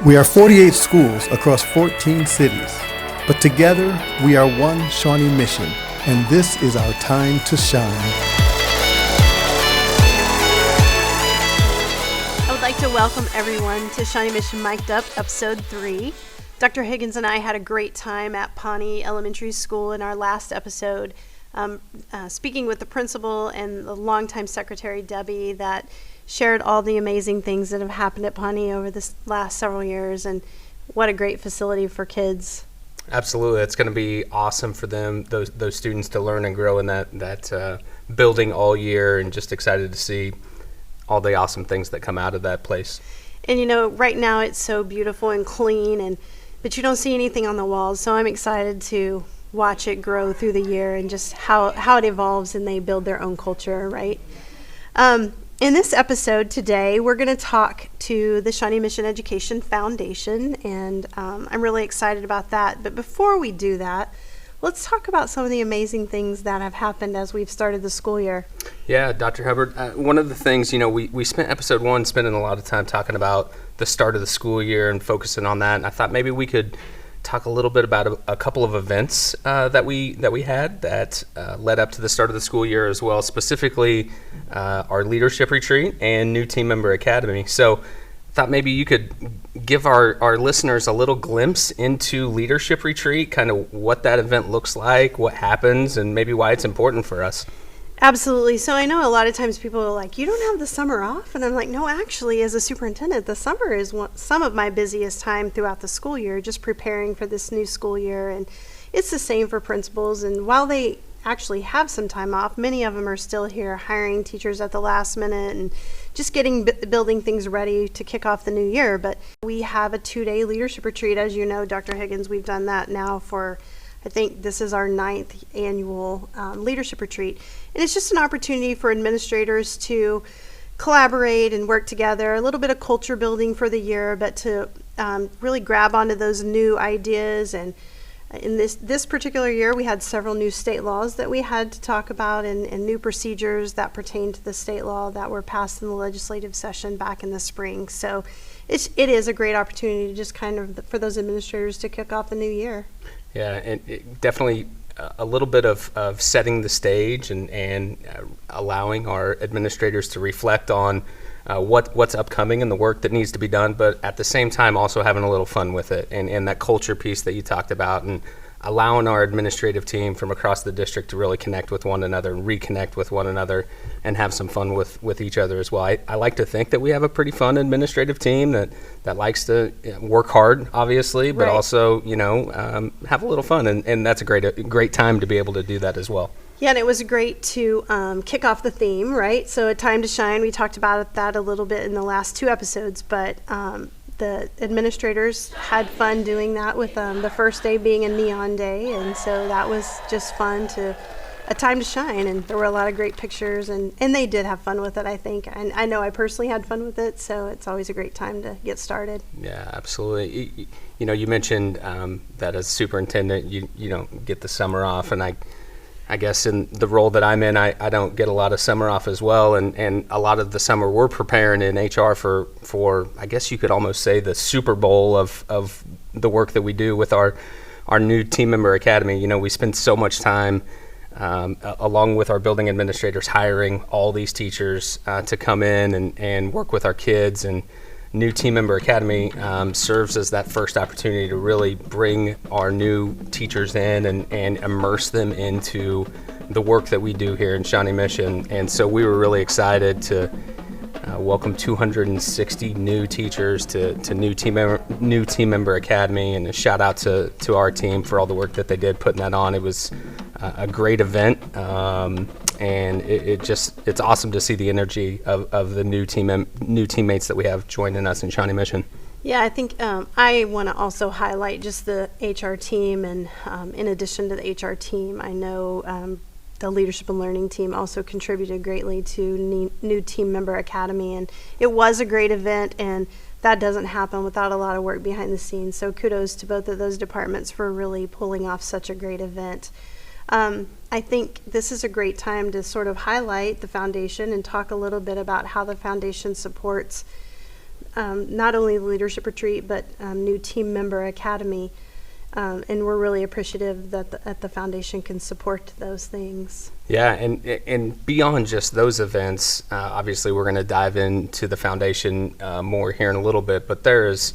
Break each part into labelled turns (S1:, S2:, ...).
S1: We are 48 schools across 14 cities, but together we are one Shawnee mission, and this is our time to shine.
S2: I would like to welcome everyone to Shawnee Mission Mic'd Up, Episode 3. Dr. Higgins and I had a great time at Pawnee Elementary School in our last episode, speaking with the principal and the longtime secretary, Debbie, that shared all the amazing things that have happened at Pawnee over this last several years, and what a great facility for kids.
S3: Absolutely. It's going to be awesome for them, those students, to learn and grow in that building all year, and just excited to see all the awesome things that come out of that place.
S2: And you know, right now it's so beautiful and clean, but you don't see anything on the walls, so I'm excited to watch it grow through the year and just how it evolves and they build their own culture, right? In this episode today, we're going to talk to the Shawnee Mission Education Foundation, and I'm really excited about that. But before we do that, let's talk about some of the amazing things that have happened as we've started the school year.
S3: Yeah, Dr. Hubbard, one of the things, we spent episode 1 spending a lot of time talking about the start of the school year and focusing on that, and I thought maybe we could talk a little bit about a couple of events that we had that led up to the start of the school year as well, specifically our leadership retreat and new team member academy. So I thought maybe you could give our listeners a little glimpse into leadership retreat, kind of what that event looks like, what happens, and maybe why it's important for us.
S2: Absolutely. So I know a lot of times people are like, you don't have the summer off? And I'm like, no, actually, as a superintendent, the summer is some of my busiest time throughout the school year, just preparing for this new school year. And it's the same for principals. And while they actually have some time off, many of them are still here hiring teachers at the last minute and just building things ready to kick off the new year. But we have a 2-day leadership retreat. As you know, Dr. Higgins, we've done that now for, I think this is our 9th annual leadership retreat. And it's just an opportunity for administrators to collaborate and work together, a little bit of culture building for the year, but to really grab onto those new ideas. And in this particular year, we had several new state laws that we had to talk about, and new procedures that pertain to the state law that were passed in the legislative session back in the spring. So it is a great opportunity to just kind of for those administrators to kick off the new year.
S3: Yeah, and it definitely a little bit of setting the stage and allowing our administrators to reflect on what's upcoming and the work that needs to be done, but at the same time also having a little fun with it, and that culture piece that you talked about, and allowing our administrative team from across the district to really connect with one another and reconnect with one another and have some fun with each other as well. I like to think that we have a pretty fun administrative team that likes to work hard, obviously, but
S2: right.
S3: also have a little fun, and that's a great time to be able to do that as well.
S2: Yeah, and it was great to kick off the theme, right? So A Time to Shine, we talked about that a little bit in the last 2 episodes, but the administrators had fun doing that with the first day being a neon day, and so that was just fun A Time to Shine, and there were a lot of great pictures, and they did have fun with it, I think. And I know I personally had fun with it, so it's always a great time to get started.
S3: Yeah, absolutely. You mentioned that as superintendent, you don't get the summer off, and I guess in the role that I'm in, I don't get a lot of summer off as well, and a lot of the summer we're preparing in HR for I guess you could almost say the Super Bowl of the work that we do with our new team member academy. We spend so much time along with our building administrators hiring all these teachers to come in and work with our kids, and new team member academy serves as that first opportunity to really bring our new teachers in and immerse them into the work that we do here in Shawnee Mission. And so we were really excited to welcome 260 new teachers to new team member academy, and a shout out to our team for all the work that they did putting that on. It was a great event, and it's awesome to see the energy of the new teammates that we have joining us in Shawnee Mission.
S2: Yeah, I think I want to also highlight just the HR team, and in addition to the HR team, I know the Leadership and Learning team also contributed greatly to new team member academy, and it was a great event, and that doesn't happen without a lot of work behind the scenes. So kudos to both of those departments for really pulling off such a great event. I think this is a great time to sort of highlight the foundation and talk a little bit about how the foundation supports not only the leadership retreat, but new team member academy. And we're really appreciative that the foundation can support those things.
S3: Yeah, and beyond just those events, obviously we're going to dive into the foundation more here in a little bit, but there is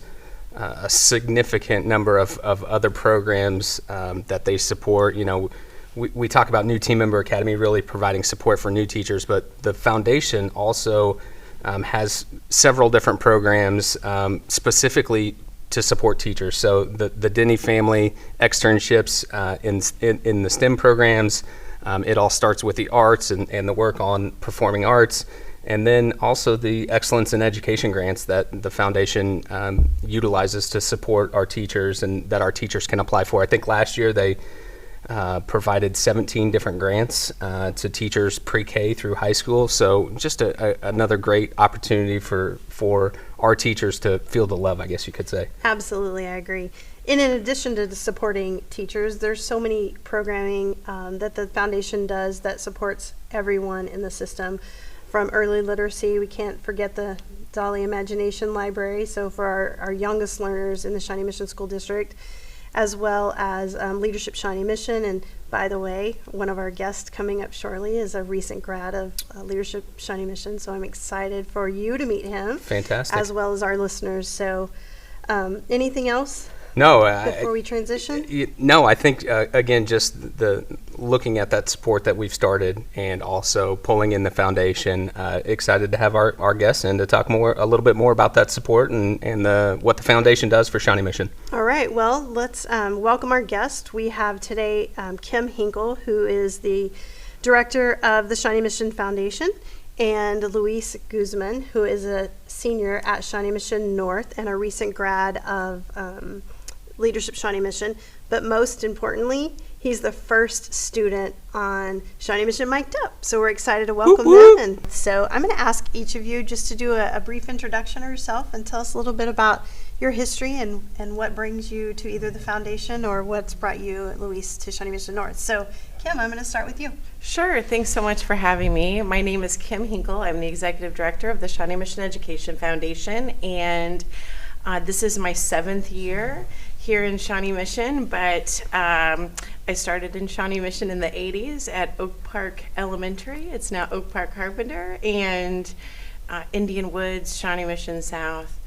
S3: a significant number of other programs that they support. You know, we talk about New Team Member Academy really providing support for new teachers, but the foundation also has several different programs specifically to support teachers. So the Denny family externships in the STEM programs, it all starts with the arts and the work on performing arts, and then also the excellence in education grants that the foundation utilizes to support our teachers and that our teachers can apply for. I think last year they provided 17 different grants to teachers pre-K through high school. So just another great opportunity for our teachers to feel the love, I guess you could say.
S2: Absolutely, I agree. And in addition to supporting teachers, there's so many programming that the foundation does that supports everyone in the system. From early literacy, we can't forget the Dolly Imagination Library. So for our youngest learners in the Shawnee Mission School District, as well as Leadership Shawnee Mission. And by the way, one of our guests coming up shortly is a recent grad of Leadership Shawnee Mission, so I'm excited for you to meet him.
S3: Fantastic.
S2: As well as our listeners. So anything else?
S3: No,
S2: before we transition?
S3: No, I think, again, just the looking at that support that we've started and also pulling in the foundation, excited to have our guests in to talk a little bit more about that support and what the foundation does for Shawnee Mission.
S2: All right, well, let's welcome our guest. We have today Kim Hinkle, who is the director of the Shawnee Mission Foundation, and Luis Guzman, who is a senior at Shawnee Mission North and a recent grad of Leadership Shawnee Mission, but most importantly, he's the first student on Shawnee Mission Mic'd Up. So we're excited to welcome them. And so I'm going to ask each of you just to do a brief introduction of yourself and tell us a little bit about your history and what brings you to either the foundation or what's brought you, Luis, to Shawnee Mission North. So Kim, I'm going to start with you.
S4: Sure. Thanks so much for having me. My name is Kim Hinkle. I'm the executive director of the Shawnee Mission Education Foundation, and this is my 7th year here in Shawnee Mission, but I started in Shawnee Mission in the 80s at Oak Park Elementary. It's now Oak Park Carpenter, and Indian Woods, Shawnee Mission South.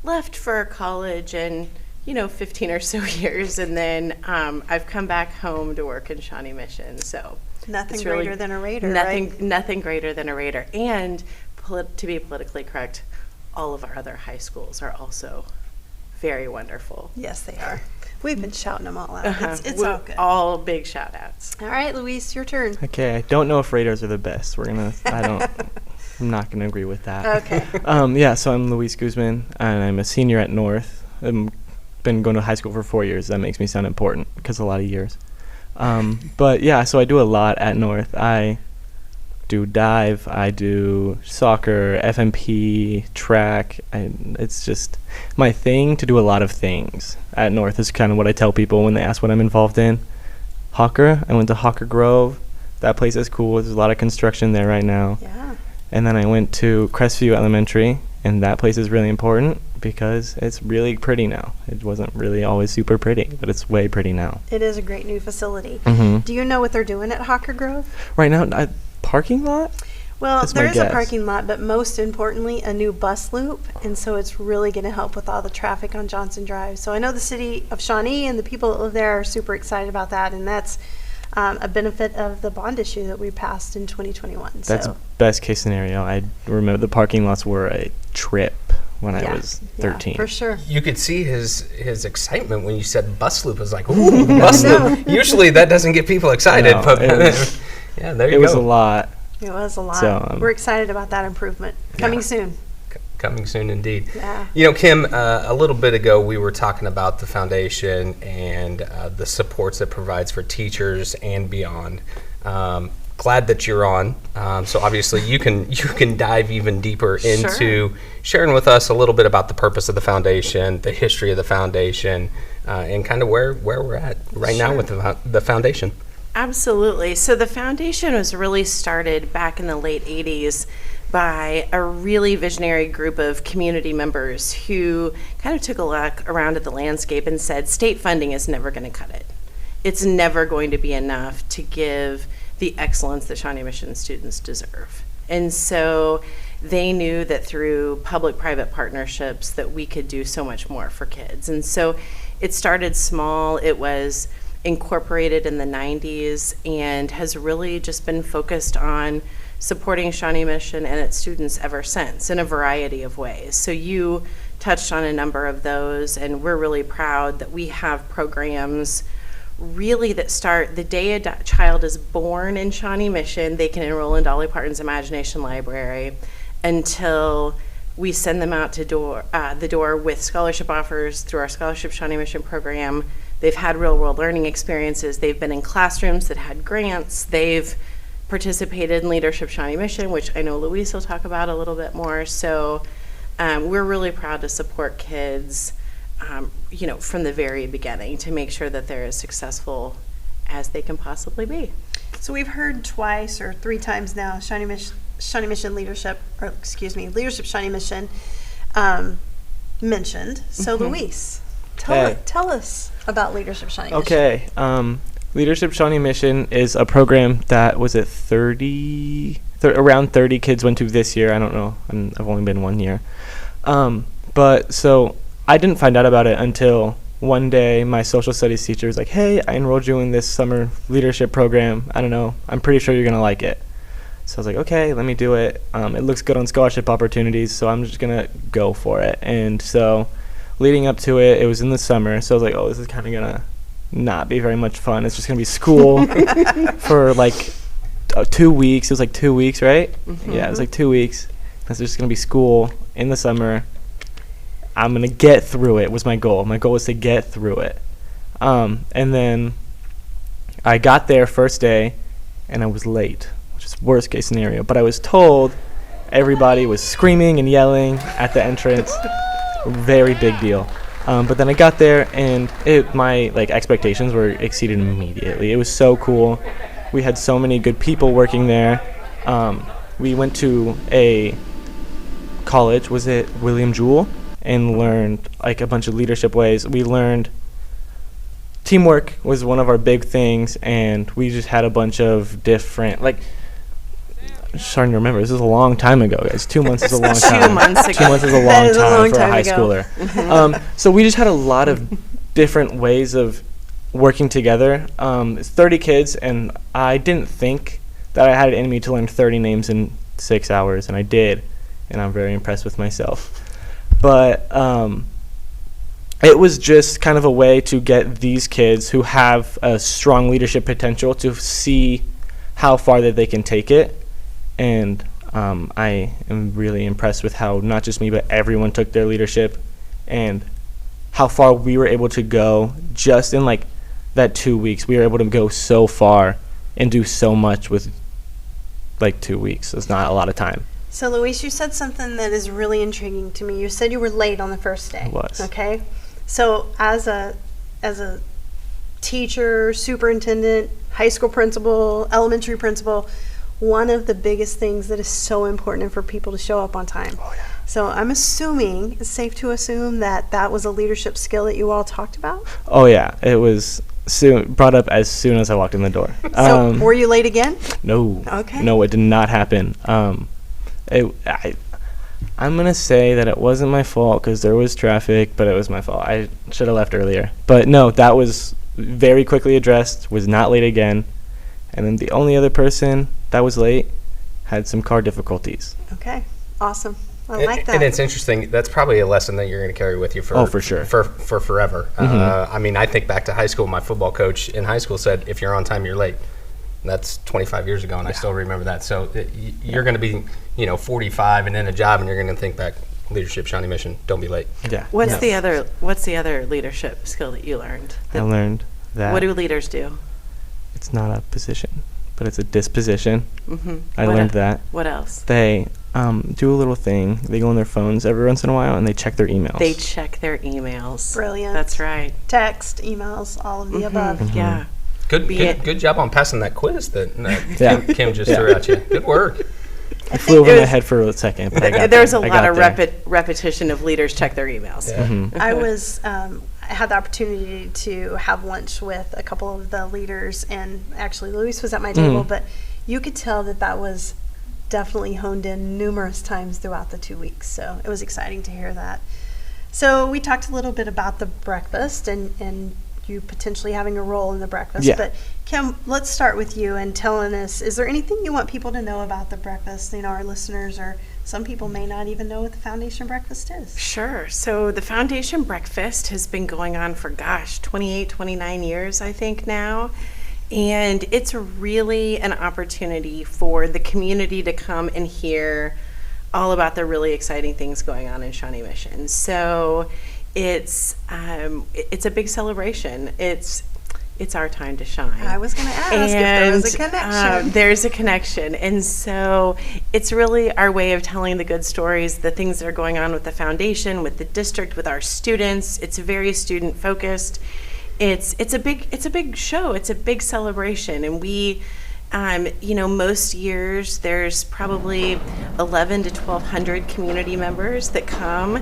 S4: Left for college and 15 or so years, and then I've come back home to work in Shawnee Mission. So
S2: nothing greater than a Raider,
S4: nothing,
S2: right?
S4: Nothing greater than a Raider. And to be politically correct, all of our other high schools are also very wonderful.
S2: Yes, they are. We've been shouting them all out. It's all good.
S4: All big shout outs.
S2: All right, Luis, your turn.
S5: Okay, I don't know if Raiders are the best. I'm not gonna agree with that.
S2: Okay.
S5: So I'm Luis Guzman, and I'm a senior at North. I've been going to high school for 4 years. That makes me sound important because a lot of years. But yeah, so I do a lot at North. I do dive, I do soccer, FMP, track. It's just my thing to do a lot of things at North is kind of what I tell people when they ask what I'm involved in. Hawker, I went to Hawker Grove. That place is cool. There's a lot of construction there right now.
S2: Yeah.
S5: And then I went to Crestview Elementary, and that place is really important because it's really pretty now. It wasn't really always super pretty, but it's way pretty now.
S2: It is a great new facility.
S5: Mm-hmm.
S2: Do you know what they're doing at Hawker Grove?
S5: Right now, parking lot?
S2: Well,
S5: That's
S2: there
S5: my
S2: is a
S5: guess.
S2: parking lot, but most importantly, a new bus loop, and so it's really going to help with all the traffic on Johnson Drive. So I know the city of Shawnee and the people that live there are super excited about that, and that's a benefit of the bond issue that we passed in 2021.
S5: That's best case scenario. I remember the parking lots were a trip when I
S2: Yeah.
S5: was 13.
S2: Yeah, for sure.
S3: You could see his excitement when you said bus loop. It was like, ooh, bus loop. Usually that doesn't get people excited,
S5: No,
S3: but
S5: it was-
S3: yeah, there you
S5: It
S3: go.
S5: was a lot.
S2: It was a lot.
S5: So,
S2: We're excited about that improvement. Coming soon.
S3: Coming soon indeed.
S2: Yeah.
S3: Kim, a little bit ago we were talking about the foundation and the supports it provides for teachers and beyond. Glad that you're on. So obviously you can dive even deeper into sharing with us a little bit about the purpose of the foundation, the history of the foundation, and kind of where we're at right now with the foundation.
S4: Absolutely. So the foundation was really started back in the late 80s. by a really visionary group of community members who kind of took a look around at the landscape and said, state funding is never going to cut it. It's never going to be enough to give the excellence that Shawnee Mission students deserve. And so they knew that through public-private partnerships that we could do so much more for kids. And so it started small. It was incorporated in the 90s and has really just been focused on supporting Shawnee Mission and its students ever since in a variety of ways. So you touched on a number of those, and we're really proud that we have programs really that start the day a child is born in Shawnee Mission. They can enroll in Dolly Parton's Imagination Library until we send them out to the door with scholarship offers through our Scholarship Shawnee Mission program. They've had real-world learning experiences. They've been in classrooms that had grants. They've participated in Leadership Shawnee Mission, which I know Luis will talk about a little bit more. So we're really proud to support kids, from the very beginning to make sure that they're as successful as they can possibly be.
S2: So we've heard twice or three times now Leadership Shawnee Mission mentioned. So Luis, tell us about Leadership Shawnee Mission.
S5: Okay. Leadership Shawnee Mission is a program that was at around 30 kids went to this year. I don't know. I've only been 1 year. But so I didn't find out about it until one day my social studies teacher was like, hey, I enrolled you in this summer leadership program. I don't know. I'm pretty sure you're going to like it. So I was like, okay, let me do it. It looks good on scholarship opportunities, so I'm just going to go for it. And so leading up to it, it was in the summer. So I was like, oh, this is kind of going to not be very much fun. It's just going to be school for like 2 weeks. It was like 2 weeks, right? Mm-hmm. Yeah, it was like 2 weeks. It's just going to be school in the summer. I'm going to get through it was my goal. My goal was to get through it. And then I got there first day, and I was late, which is worst case scenario. But I was told everybody was screaming and yelling at the entrance. Very big deal. But then I got there, and my expectations were exceeded immediately. It was so cool. We had so many good people working there. We went to a college, was it William Jewell, and learned a bunch of leadership ways. We learned teamwork was one of our big things, and we just had a bunch of different I'm starting to remember. This is a long time ago, guys. 2 months is a long time.
S4: 2 months ago.
S5: 2 months is a long time for a high schooler. So we just had a lot of different ways of working together. It's 30 kids, and I didn't think that I had it in me to learn 30 names in 6 hours, and I did, and I'm very impressed with myself. But it was just kind of a way to get these kids who have a strong leadership potential to see how far that they can take it. And I am really impressed with how not just me, but everyone took their leadership and how far we were able to go just in that 2 weeks. We were able to go so far and do so much with 2 weeks. It's not a lot of time.
S2: So Luis, you said something that is really intriguing to me. You said you were late on the first day.
S5: I was.
S2: Okay. So as a teacher, superintendent, high school principal, elementary principal, one of the biggest things that is so important for people to show up on time.
S5: Oh, yeah.
S2: So I'm assuming, it's safe to assume that was a leadership skill that you all talked about?
S5: Oh, yeah. It was brought up as soon as I walked in the door.
S2: So were you late again?
S5: No.
S2: Okay.
S5: No, it did not happen. I'm going to say that it wasn't my fault because there was traffic, but it was my fault. I should have left earlier. But no, that was very quickly addressed, was not late again. And then the only other person that was late had some car difficulties.
S2: Okay, awesome. I like that.
S3: And it's interesting. That's probably a lesson that you're going to carry with you for
S5: sure.
S3: For forever.
S5: Mm-hmm.
S3: I think back to high school. My football coach in high school said, if you're on time, you're late. That's 25 years ago, and I still remember that. So you're going to be, 45 and in a job, and you're going to think back, Leadership Shawnee Mission, don't be late.
S5: Yeah.
S4: What's the other leadership skill that you learned?
S5: I learned that.
S4: What do leaders do?
S5: It's not a position, but it's a disposition.
S4: Mm-hmm.
S5: I learned that.
S4: What else?
S5: They do a little thing. They go on their phones every once in a while, and they check their emails.
S4: They check their emails.
S2: Brilliant.
S4: That's right.
S2: Text, emails, all of the above.
S5: Mm-hmm.
S4: Yeah.
S3: Good job on passing that quiz that
S5: Yeah.
S3: Kim just threw at you. Good work.
S5: I flew over my head for a second, but I got
S4: There's a
S5: there.
S4: lot of repetition of leaders check their emails.
S5: Mm-hmm.
S2: I had the opportunity to have lunch with a couple of the leaders, and actually Luis was at my table, but you could tell that was definitely honed in numerous times throughout the 2 weeks. So it was exciting to hear that. So we talked a little bit about the breakfast and you potentially having a role in the breakfast.
S5: Yeah.
S2: But Kim, let's start with you and telling us, is there anything you want people to know about the breakfast? You know, our listeners, or some people may not even know what the Foundation Breakfast is.
S4: Sure. So the Foundation Breakfast has been going on for, 28, 29 years, I think now. And it's really an opportunity for the community to come and hear all about the really exciting things going on in Shawnee Mission. So it's a big celebration. It's our time to shine.
S2: I was going to ask if there was a connection.
S4: There's a connection. And so it's really our way of telling the good stories, the things that are going on with the foundation, with the district, with our students. It's very student focused. It's a big show. It's a big celebration. And we, most years there's probably 1,100 to 1,200 community members that come.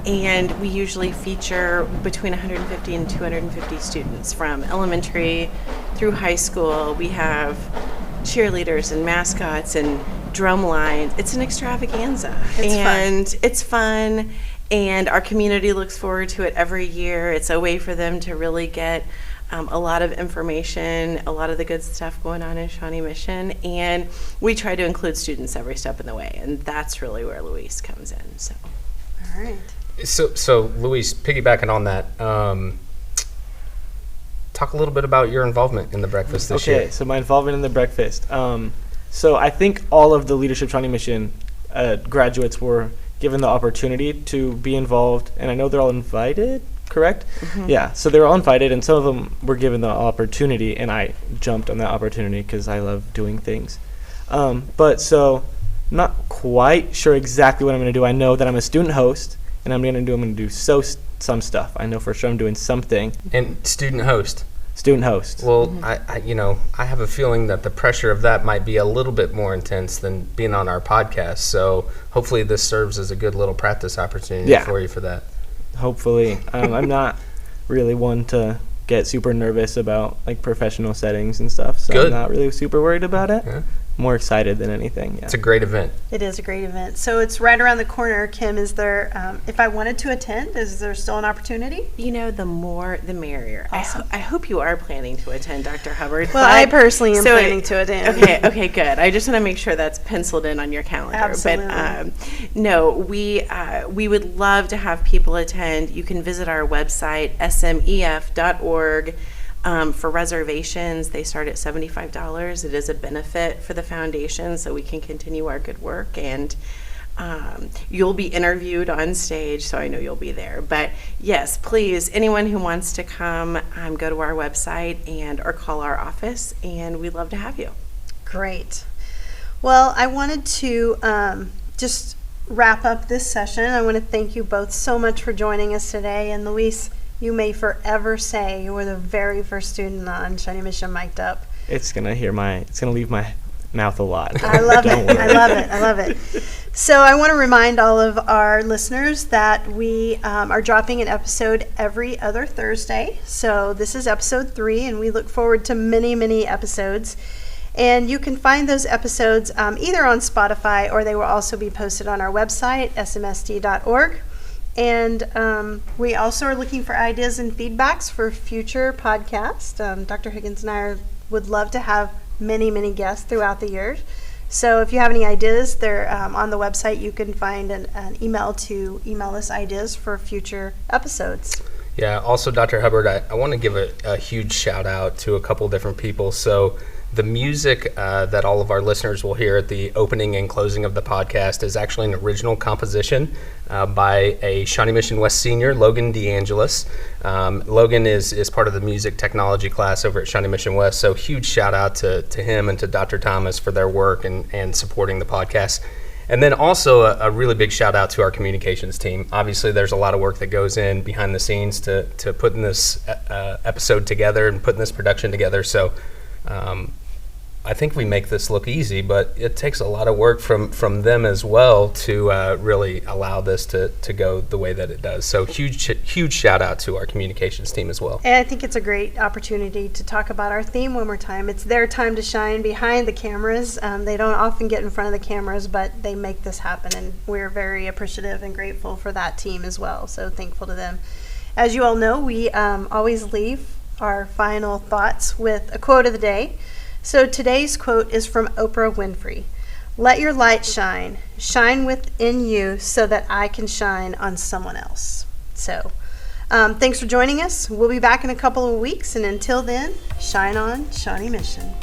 S4: And we usually feature between 150 and 250 students from elementary through high school. We have cheerleaders and mascots and drum lines. It's an extravaganza. It's fun. And our community looks forward to it every year. It's a way for them to really get a lot of information, a lot of the good stuff going on in Shawnee Mission. And we try to include students every step of the way. And that's really where Luis comes in. So.
S2: All right.
S3: So Luis, piggybacking on that, talk a little bit about your involvement in the breakfast this year.
S5: Okay, so my involvement in the breakfast. So I think all of the Leadership Shawnee Mission graduates were given the opportunity to be involved, and I know they're all invited, correct?
S4: Mm-hmm.
S5: Yeah, so they're all invited, and some of them were given the opportunity, and I jumped on that opportunity because I love doing things. But so, not quite sure exactly what I'm going to do. I know that I'm a student host, and I'm going to do some stuff. I know for sure I'm doing something.
S3: And student host.
S5: Student host.
S3: Well, I have a feeling that the pressure of that might be a little bit more intense than being on our podcast. So hopefully this serves as a good little practice opportunity for you for that.
S5: Hopefully. I'm not really one to get super nervous about like professional settings and stuff. So I'm not really super worried about it. Yeah. More excited than anything. Yeah.
S3: It's a great event.
S2: It is a great event. So it's right around the corner. Kim, is there, if I wanted to attend, is there still an opportunity?
S4: The more the merrier.
S2: Awesome.
S4: I hope you are planning to attend, Dr. Hubbard.
S2: Well, I personally am planning to attend.
S4: Okay, good. I just want to make sure that's penciled in on your calendar.
S2: Absolutely.
S4: But no, we would love to have people attend. You can visit our website, smef.org. For reservations, they start at $75. It is a benefit for the foundation, so we can continue our good work. And you'll be interviewed on stage, so I know you'll be there. But yes, please, anyone who wants to come, go to our website or call our office, and we'd love to have you.
S2: Great. Well, I wanted to just wrap up this session. I want to thank you both so much for joining us today. And Luis, you may forever say you were the very first student on Shawnee Mission Mic'd Up.
S5: It's gonna leave my mouth a lot.
S2: I love it. I love it. So I want to remind all of our listeners that we are dropping an episode every other Thursday. So this is episode 3, and we look forward to many, many episodes. And you can find those episodes either on Spotify, or they will also be posted on our website, smsd.org. And we also are looking for ideas and feedbacks for future podcasts. Dr. Higgins and I would love to have many, many guests throughout the years. So if you have any ideas, they're on the website. You can find an email to email us ideas for future episodes.
S3: Yeah, also, Dr. Hubbard, I want to give a huge shout out to a couple different people. So the music that all of our listeners will hear at the opening and closing of the podcast is actually an original composition by a Shawnee Mission West senior, Logan DeAngelis. Logan is part of the music technology class over at Shawnee Mission West, so huge shout out to him and to Dr. Thomas for their work and supporting the podcast. And then also a really big shout out to our communications team. Obviously, there's a lot of work that goes in behind the scenes to putting this episode together and putting this production together. So I think we make this look easy, but it takes a lot of work from them as well to really allow this to go the way that it does. So huge shout out to our communications team as well.
S2: And I think it's a great opportunity to talk about our theme one more time. It's their time to shine behind the cameras. They don't often get in front of the cameras, but they make this happen, and we're very appreciative and grateful for that team as well. So thankful to them. As you all know, we always leave our final thoughts with a quote of the day. So today's quote is from Oprah Winfrey. "Let your light shine. Shine within you so that I can shine on someone else." So thanks for joining us. We'll be back in a couple of weeks, and until then, shine on, Shawnee Mission.